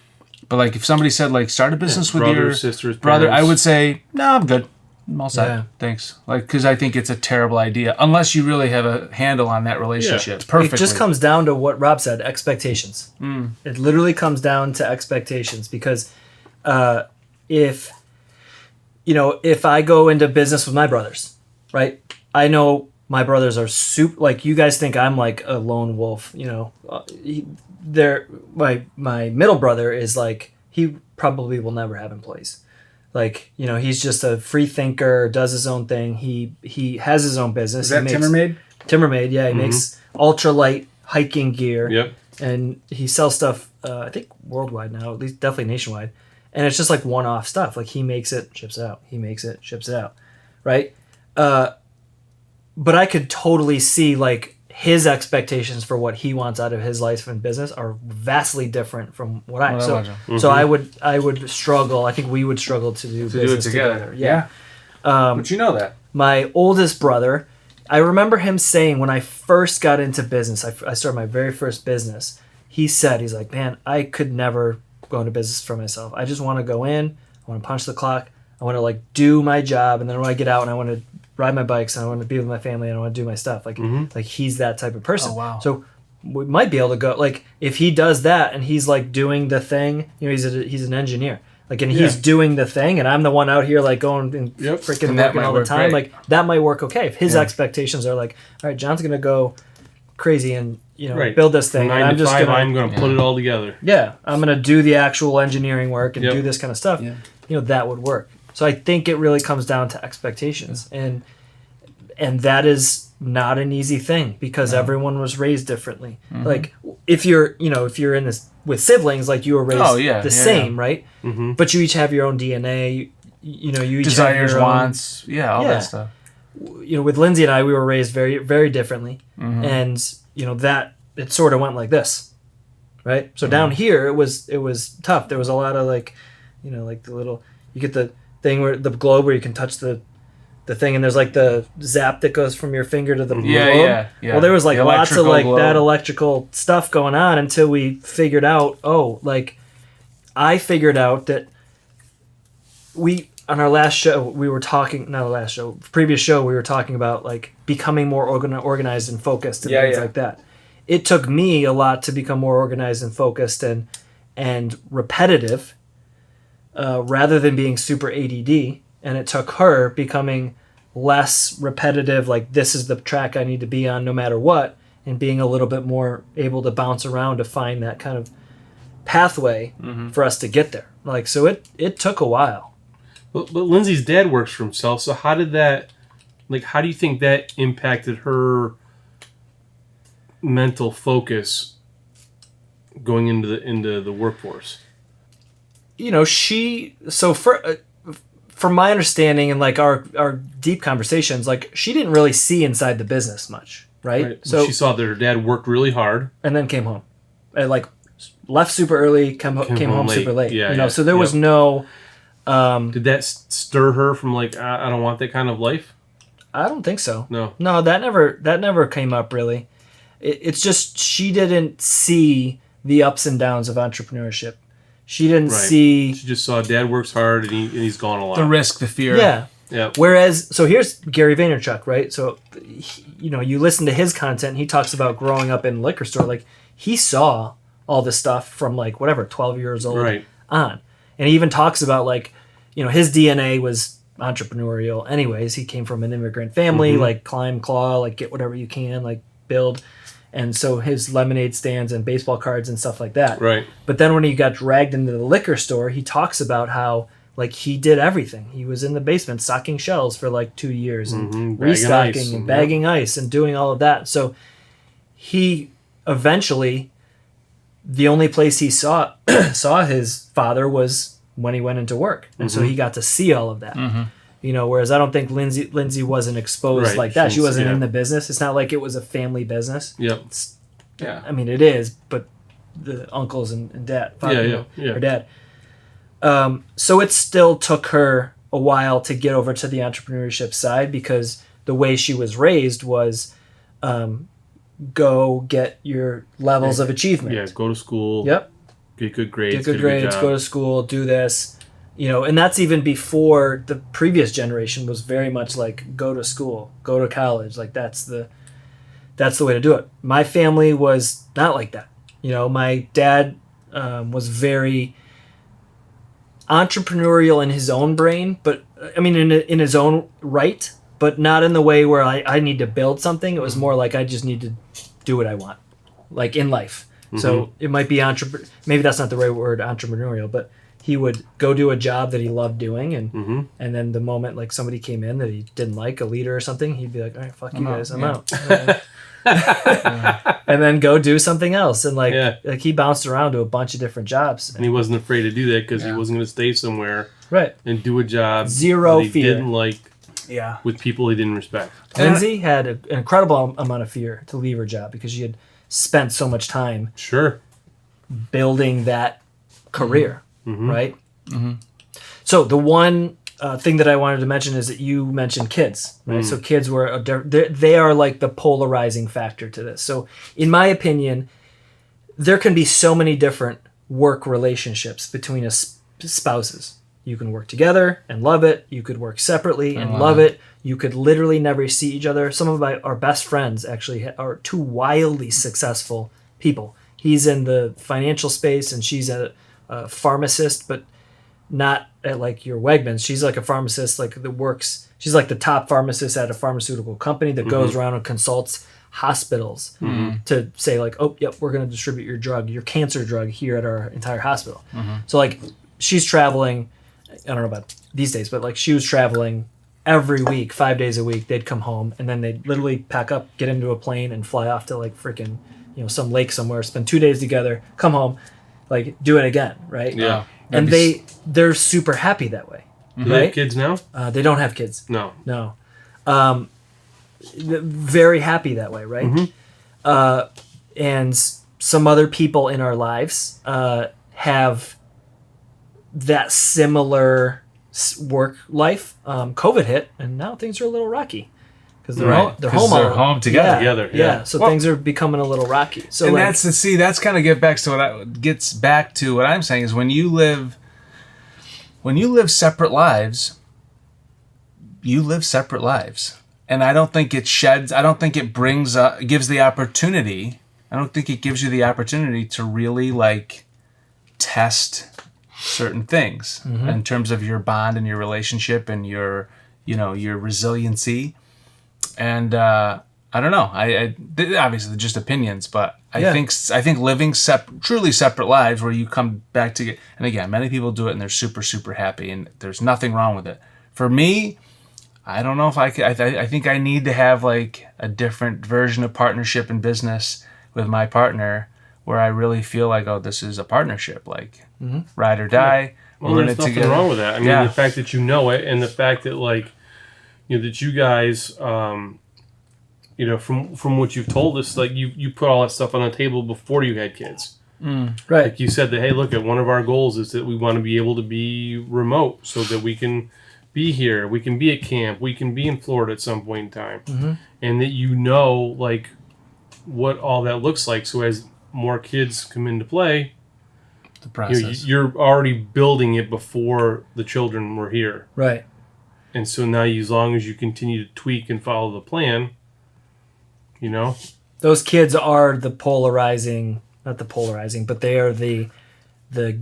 But like, if somebody said like, start a business with your sisters, brother, parents. I would say, no, I'm good. I'm all set. Yeah. Thanks. Like, because I think it's a terrible idea unless you really have a handle on that relationship. Perfectly. It just comes down to what Rob said: expectations. It literally comes down to expectations, because if I go into business with my brothers, right? I know my brothers are super. Like, you guys think I'm like a lone wolf, you know? My middle brother is like, he probably will never have employees. Like, you know, he's just a free thinker, does his own thing. He has his own business. Is that Timmermade? Timmermade, yeah. He makes ultralight hiking gear. Yep. And he sells stuff, I think worldwide now, at least definitely nationwide. And it's just like one-off stuff. Like, he makes it, ships it out. He makes it, ships it out. Right? But I could totally see like his expectations for what he wants out of his life and business are vastly different from what I. So I would struggle. I think we would struggle to do business together. Yeah. But you know that. My oldest brother, I remember him saying when I first got into business, I started my very first business. He's like, man, I could never go into business for myself. I just want to go in. I want to punch the clock. I want to like do my job, and then when I get out and I want to ride my bikes and I want to be with my family and I want to do my stuff. Like, like he's that type of person. Oh, wow. So we might be able to go, like, if he does that and he's like doing the thing, you know, he's an engineer. Like, and he's doing the thing, and I'm the one out here like going and freaking working all the time. Great. Like that might work okay if his expectations are like, all right, John's gonna go crazy and build this thing. 9 and I'm gonna put it all together. Yeah, I'm gonna do the actual engineering work and do this kind of stuff. Yeah. That would work. So I think it really comes down to expectations, and that is not an easy thing because everyone was raised differently. Mm-hmm. Like if you're in this with siblings, like you were raised the same, right? Mm-hmm. But you each have your own DNA. You each desires, have your wants, all that stuff. With Lindsay and I, we were raised very, very differently, and that it sort of went like this, right? So down here, it was tough. There was a lot of like the little, you get the thing where the globe where you can touch the thing, and there's like the zap that goes from your finger to the globe. Yeah. Well, there was like lots of like that electrical stuff going on until we figured out. I figured out that on our last show we were talking. Not the last show, previous show we were talking about like becoming more organized and focused and things like that. It took me a lot to become more organized and focused and repetitive, rather than being super ADD. And it took her becoming less repetitive, like this is the track I need to be on no matter what, and being a little bit more able to bounce around to find that kind of pathway for us to get there. Like, so it took a while. But Lindsay's dad works for himself, so how do you think that impacted her mental focus going into the workforce? From my understanding and like our deep conversations, like she didn't really see inside the business much, right? So she saw that her dad worked really hard and then came home, and like left super early, came home late. Super late. Yeah, So there was no. Did that stir her from like I don't want that kind of life? I don't think so. No, that never came up really. It's just she didn't see the ups and downs of entrepreneurship. She didn't see. She just saw dad works hard and he's gone a lot. The risk, the fear. Yeah. Whereas, so here's Gary Vaynerchuk, right? So, you listen to his content. He talks about growing up in a liquor store. Like he saw all this stuff from like 12 years old on, and he even talks about like, his DNA was entrepreneurial. Anyways, he came from an immigrant family. Like climb, claw, like get whatever you can, like build. And so his lemonade stands and baseball cards and stuff like that. Right. But then when he got dragged into the liquor store, he talks about how like he did everything. He was in the basement stocking shelves for like 2 years and restocking and bagging ice and doing all of that. So he eventually, the only place he saw his father was when he went into work. And so he got to see all of that. Whereas I don't think Lindsay wasn't exposed like that. She wasn't in the business. It's not like it was a family business. Yep. I mean, it is, but the uncles and dad, her dad. So it still took her a while to get over to the entrepreneurship side because the way she was raised was go get your levels of achievement. Yeah, go to school. Yep. Get good grades. Get good grades, go to school, do this. And that's even before the previous generation was very much like go to school, go to college. Like that's the way to do it. My family was not like that. My dad was very entrepreneurial in his own brain, but I mean in his own right, but not in the way where I need to build something. It was more like I just need to do what I want, like in life. So it might be maybe that's not the right word, entrepreneurial, but he would go do a job that he loved doing, and then the moment like somebody came in that he didn't like, a leader or something, he'd be like, all right, fuck you guys, I'm out. And then go do something else. And like he bounced around to a bunch of different jobs. And he wasn't afraid to do that because he wasn't going to stay somewhere and do a job zero that he fear. Didn't like with people he didn't respect. Lindsay had an incredible amount of fear to leave her job because she had spent so much time building that career. Right? So the one thing that I wanted to mention is that you mentioned kids, right? So kids they are like the polarizing factor to this. So in my opinion, there can be so many different work relationships between spouses. You can work together and love it. You could work separately and love it. You could literally never see each other. Some of our best friends actually are two wildly successful people. He's in the financial space and she's a pharmacist, but not at like your Wegmans. She's like a pharmacist, like that works. She's like the top pharmacist at a pharmaceutical company that goes around and consults hospitals to say like, oh, yep, we're going to distribute your drug, your cancer drug here at our entire hospital. So like she's traveling, I don't know about these days, but like she was traveling every week, 5 days a week. They'd come home and then they'd literally pack up, get into a plane and fly off to like freaking, some lake somewhere, spend 2 days together, come home, like do it again. Right. Yeah. And they're super happy that way. Do they have kids now? They don't have kids. No. Very happy that way, right? And some other people in our lives have that similar work life. COVID hit, and now things are a little rocky because they're home together. Yeah. So things are becoming a little rocky. So and that's kind of gets back to what I'm saying is when you live separate lives, you live separate lives. And I don't think it gives the opportunity. I don't think it gives you the opportunity to really like test certain things in terms of your bond and your relationship and your resiliency. And I don't know. I obviously just opinions, but I think living truly separate lives where you come back together. And again, many people do it and they're super, super happy, and there's nothing wrong with it. For me, I don't know if I could. I think I need to have like a different version of partnership in business with my partner, where I really feel like, oh, this is a partnership, like ride or die. Well, there's nothing wrong with that. I mean, the fact that you know it, and the fact that like, that you guys, from what you've told us, like you put all that stuff on the table before you had kids. Right. Like you said that, hey, look, one of our goals is that we want to be able to be remote so that we can be here, we can be at camp, we can be in Florida at some point in time, and that like what all that looks like. So as more kids come into play, the process, you're already building it before the children were here, right? And so now, as long as you continue to tweak and follow the plan, those kids are not the polarizing, but they are the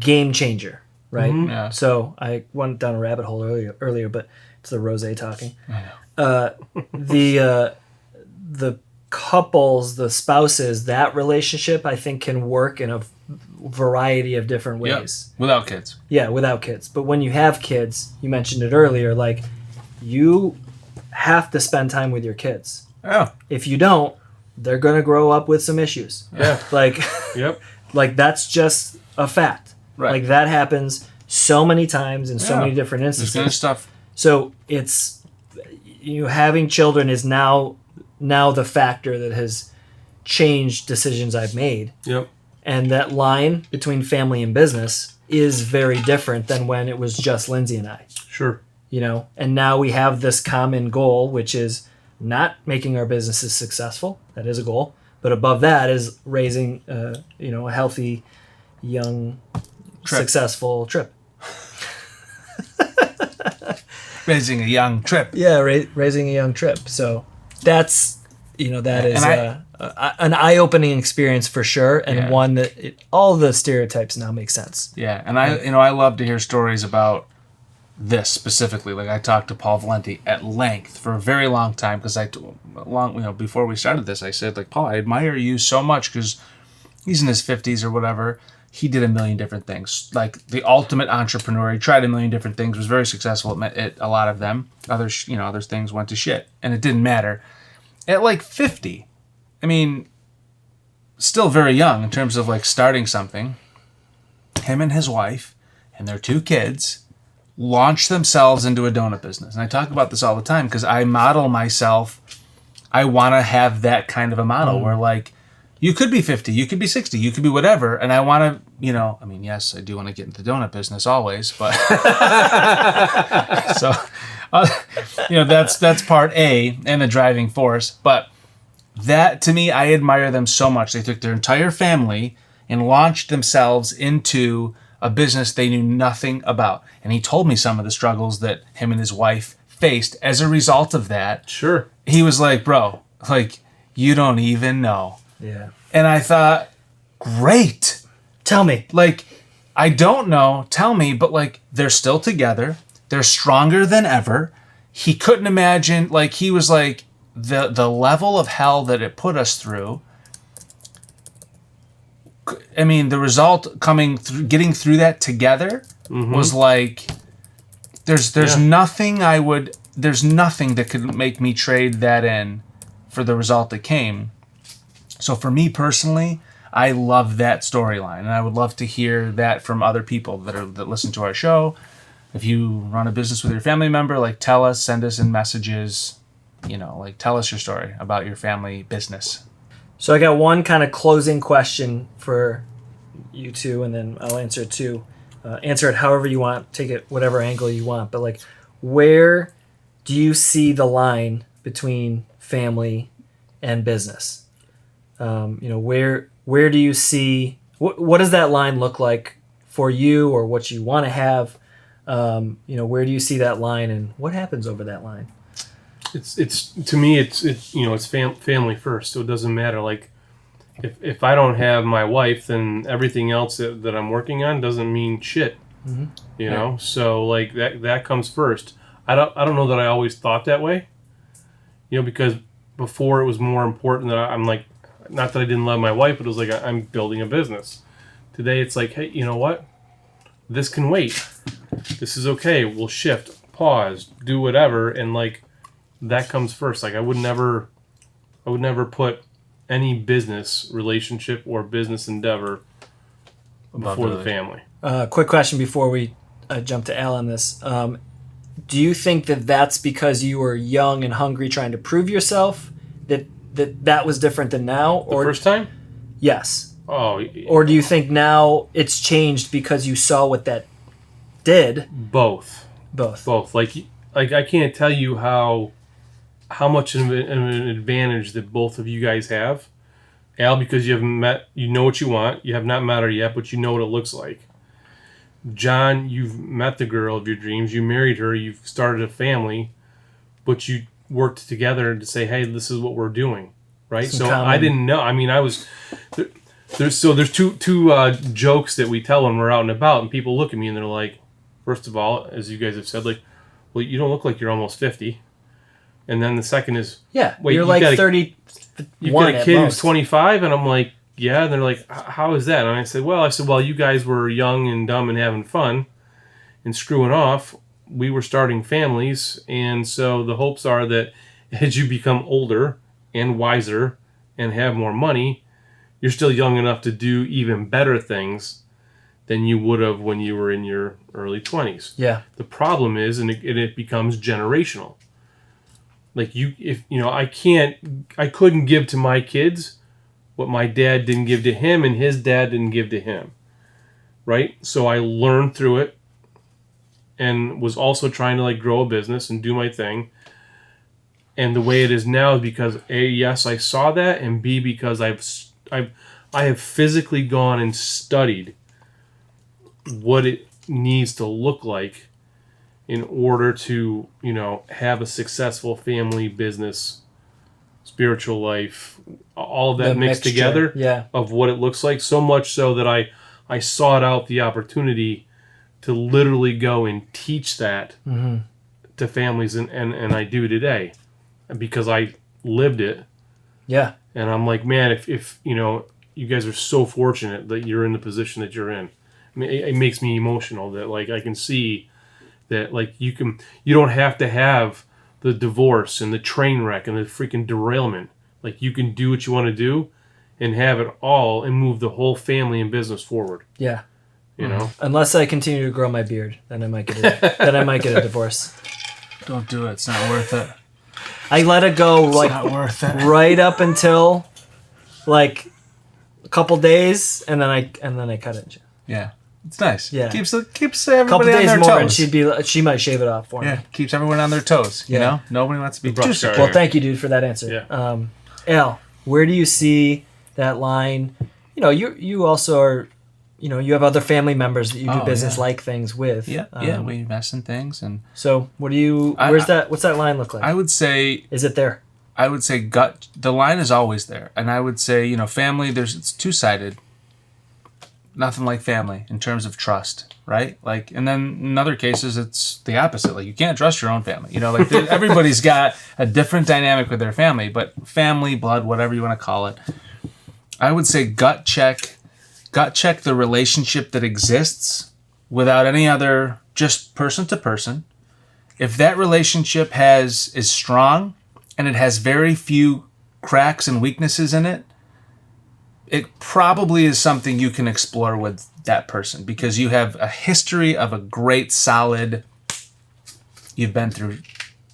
game changer. Right. Yeah. So I went down a rabbit hole earlier, but it's the rosé talking. I know. The couples, the spouses, that relationship I think can work in a variety of different ways. Without kids. Yeah, without kids. But when you have kids, you mentioned it earlier, like you have to spend time with your kids. Yeah. If you don't, they're gonna grow up with some issues. Yeah. Like like that's just a fact. Right. Like that happens so many times in so many different instances. There's stuff. So it's having children is now the factor that has changed decisions I've made. Yep. And that line between family and business is very different than when it was just Lindsay and I. Sure. And now we have this common goal, which is not making our businesses successful. That is a goal. But above that is raising a healthy, young, successful Trip. Raising a young Trip. Yeah, raising a young Trip. So that is an eye-opening experience for sure, and one that all the stereotypes now make sense. Yeah, and I love to hear stories about this specifically. Like I talked to Paul Valenti at length for a very long time because before we started this, I said like, Paul, I admire you so much because he's in his 50s or whatever. He did a million different things, like the ultimate entrepreneur. He tried a million different things, was very successful at a lot of them. Other things went to shit, and it didn't matter. At like 50, I mean, still very young in terms of like starting something. Him and his wife and their 2 kids launched themselves into a donut business. And I talk about this all the time because I model myself. I want to have that kind of a model where like, you could be 50, you could be 60, you could be whatever. And I want to, yes, I do want to get into the donut business always, but so, that's part A and the driving force. But that to me, I admire them so much. They took their entire family and launched themselves into a business they knew nothing about. And he told me some of the struggles that him and his wife faced as a result of that. Sure. He was like, bro, like, you don't even know. Yeah. And I thought, great. Tell me. Like, I don't know. Tell me, but like they're still together. They're stronger than ever. He couldn't imagine, like he was like the level of hell that it put us through. I mean, the result coming through, getting through that together was like there's nothing there's nothing that could make me trade that in for the result that came. So for me personally, I love that storyline, and I would love to hear that from other people that listen to our show. If you run a business with your family member, like tell us, send us in messages, like tell us your story about your family business. So I got one kind of closing question for you two, and then I'll answer it too. Answer it however you want, take it whatever angle you want, but like where do you see the line between family and business? Where do you see what does that line look like for you, or what you want to have? Where do you see that line, and what happens over that line? It's to me it's family first, so it doesn't matter. Like if I don't have my wife, then everything else that I'm working on doesn't mean shit. So like that comes first. I don't know that I always thought that way, because before it was more important that I'm like, not that I didn't love my wife, but it was like I'm building a business. Today it's like, hey, you know what? This can wait. This is okay. We'll shift, pause, do whatever, and like that comes first. Like I would never put any business relationship or business endeavor before the family. Quick question before we jump to Al on this. Do you think that that's because you were young and hungry trying to prove yourself that was different than now? Or the first time? Yes. Oh. Or do you think now it's changed because you saw what that did? Both. Like I can't tell you how much of an advantage that both of you guys have. Al, because you haven't met, you know what you want. You have not met her yet, but you know what it looks like. John, you've met the girl of your dreams. You married her. You've started a family, but you worked together to say, hey, this is what we're doing, right? So I didn't know. I mean, I was there's two jokes that we tell when we're out and about, and people look at me and they're like, first of all, as you guys have said, like, well, you don't look like you're almost 50. And then the second is, wait, you're like 30. You've got a kid who's 25, and I'm like, yeah. And they're like, how is that? And I said, well, you guys were young and dumb and having fun and screwing off. We were starting families, and so the hopes are that as you become older and wiser and have more money, you're still young enough to do even better things than you would have when you were in your early 20s. Yeah. The problem is, and it becomes generational. Like I couldn't give to my kids what my dad didn't give to him and his dad didn't give to him. Right? So I learned through it and was also trying to like grow a business and do my thing. And the way it is now is because A, yes, I saw that, and B, because I have physically gone and studied what it needs to look like in order to, have a successful family, business, spiritual life, all of that mixed together of what it looks like. So much so that I sought out the opportunity to literally go and teach that to families, and I do today because I lived it. Yeah. And I'm like, man, if you guys are so fortunate that you're in the position that you're in. I mean, it makes me emotional that like I can see that like you don't have to have the divorce and the train wreck and the freaking derailment. Like you can do what you want to do and have it all and move the whole family and business forward. Yeah. Unless I continue to grow my beard, then I might get a divorce. Don't do it. It's not worth it. I let it go like not worth it. Right up until like a couple days, and then I cut it. Yeah. It's nice. Yeah. Keeps everybody on their toes. And she might shave it off for me. Yeah. Keeps everyone on their toes. You know? Nobody wants to be too secure. Well, thank you, dude, for that answer. Yeah. Al, where do you see that line? You also are, you have other family members that you do business-like things with. Yeah. We invest in things. And so what do you, what's that line look like? I would say. Is it there? I would say the line is always there. And I would say, family, it's two-sided. nothing like family in terms of trust, right? Like, and then in other cases, it's the opposite. Like, you can't trust your own family. You know, like everybody's got a different dynamic with their family, but family, blood, whatever you want to call it. I would say gut check the relationship that exists without any other, just person to person. If that relationship is strong and it has very few cracks and weaknesses in it, it probably is something you can explore with that person because you have a history of a great, solid, you've been through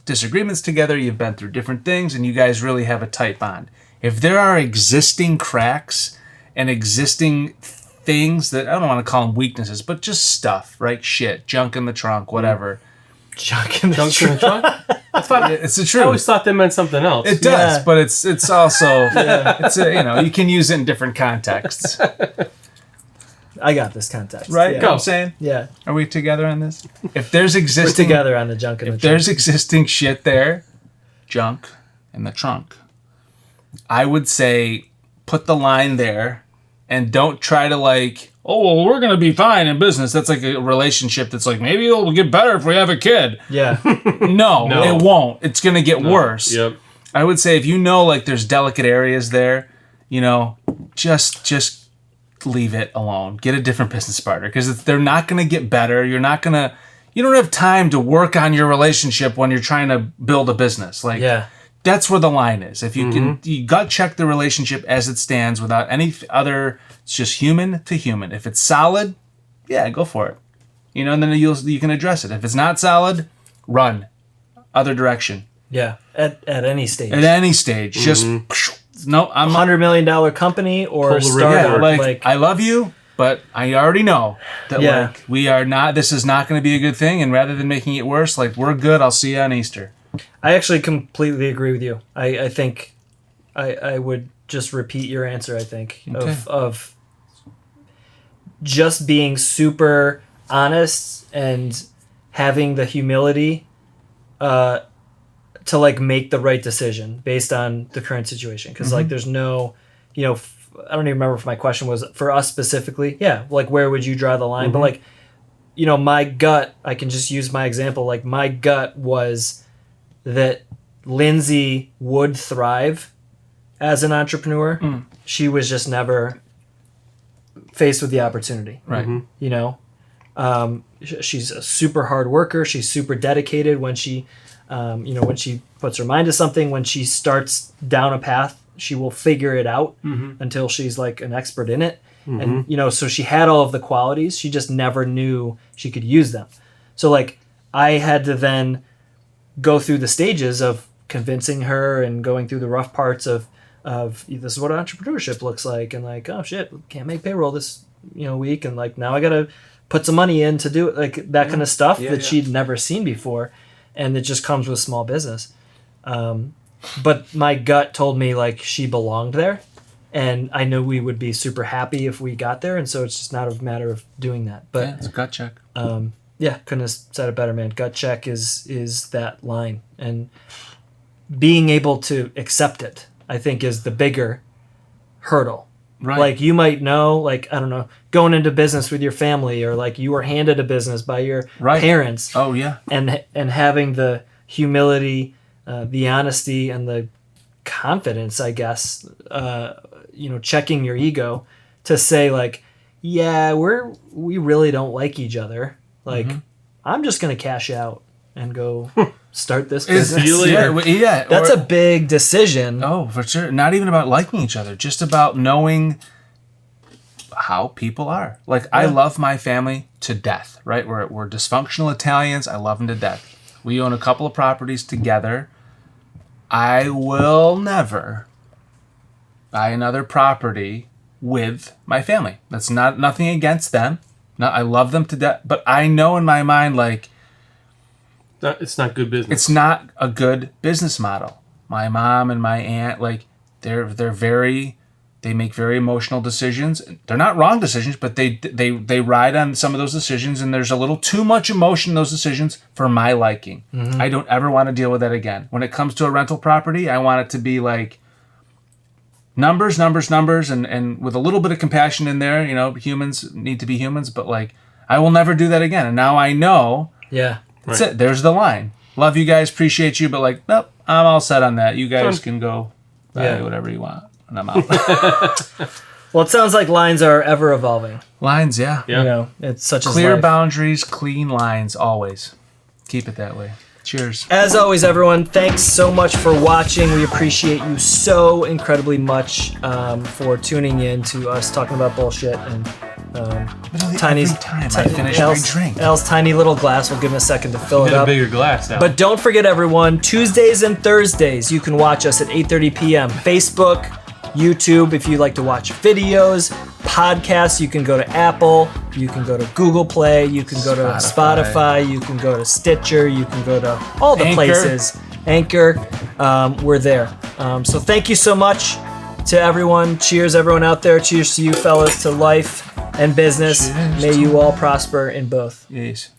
disagreements together, you've been through different things, and you guys really have a tight bond. If there are existing cracks and existing things that, I don't want to call them weaknesses, but just stuff, right? Shit, junk in the trunk, whatever. Junk in the trunk? It's the truth. I always thought they meant something else. It does, but it's also it's you can use it in different contexts. I got this context, right? Yeah. Go. I'm saying, yeah. Are we together on this? If there's existing, we're together on the junk in the trunk. If there's existing shit there, junk in the trunk, I would say put the line there, and don't try to like, oh, well, we're going to be fine in business. That's like a relationship that's like, maybe it'll get better if we have a kid. Yeah. No, it won't. It's going to get worse. Yep. I would say if you know like there's delicate areas there, just leave it alone. Get a different business partner because they're not going to get better. You don't have time to work on your relationship when you're trying to build a business. Like, that's where the line is. If you can, you gut check the relationship as it stands without any other. It's just human to human. If it's solid, go for it. And then you can address it. If it's not solid, run other direction. Yeah, at any stage. At any stage, just no. I'm $100 million company or startup. Like I love you, but I already know that like we are not. This is not going to be a good thing. And rather than making it worse, like we're good. I'll see you on Easter. I actually completely agree with you. I think I would just repeat your answer. I think of just being super honest and having the humility to like make the right decision based on the current situation. Because like there's no, I don't even remember if my question was for us specifically. Yeah, like where would you draw the line? But like, my gut, I can just use my example. Like my gut was that Lindsay would thrive as an entrepreneur. She was just never faced with the opportunity. Right. She's a super hard worker. She's super dedicated when she, when she puts her mind to something, when she starts down a path, she will figure it out until she's like an expert in it. And, so she had all of the qualities. She just never knew she could use them. So like I had to then go through the stages of convincing her and going through the rough parts of this is what entrepreneurship looks like, and like, oh shit, can't make payroll this week, and like now I gotta put some money in to do it, like that kind of stuff that she'd never seen before, and it just comes with small business. But my gut told me like she belonged there, and I knew we would be super happy if we got there, and so it's just not a matter of doing that. But it's a gut check. Couldn't have said it better, man. Gut check is that line, and being able to accept it, I think, is the bigger hurdle. Right. Like you might know, like, I don't know, going into business with your family, or like you were handed a business by your parents. Oh yeah. And having the humility, the honesty, and the confidence, I guess, checking your ego to say like, yeah, we really don't like each other. Like, I'm just gonna cash out and go start this business. That's a big decision. Oh, for sure. Not even about liking each other, just about knowing how people are. Like, I love my family to death, right? We're dysfunctional Italians. I love them to death. We own a couple of properties together. I will never buy another property with my family. That's nothing against them. No, I love them to death, but I know in my mind, like, it's not good business. It's not a good business model. My mom and my aunt, like, they make very emotional decisions. They're not wrong decisions, but they ride on some of those decisions, and there's a little too much emotion in those decisions for my liking. I don't ever want to deal with that again. When it comes to a rental property, I want it to be like numbers, and with a little bit of compassion in there. Humans need to be humans, but like I will never do that again. And now I know. Yeah. That's it. There's the line. Love you guys, appreciate you, but like, nope, I'm all set on that. You guys can go buy whatever you want, and I'm out. Well, it sounds like lines are ever evolving. Lines, yeah. It's such a clear boundaries, clean lines, always. Keep it that way. Cheers. As always, everyone, thanks so much for watching. We appreciate you so incredibly much for tuning in to us talking about bullshit and Tiny's time I finish my drink. Al's tiny little glass. We'll give him a second to fill it up. A bigger glass now. But don't forget, everyone, Tuesdays and Thursdays, you can watch us at 8:30 p.m. Facebook, YouTube, if you like to watch videos, podcasts, you can go to Apple, you can go to Google Play, you can go to Spotify, you can go to Stitcher, you can go to all the places. Anchor, we're there. So thank you so much to everyone. Cheers, everyone out there. Cheers to you, fellas, to life and business. May you all prosper in both. Yes.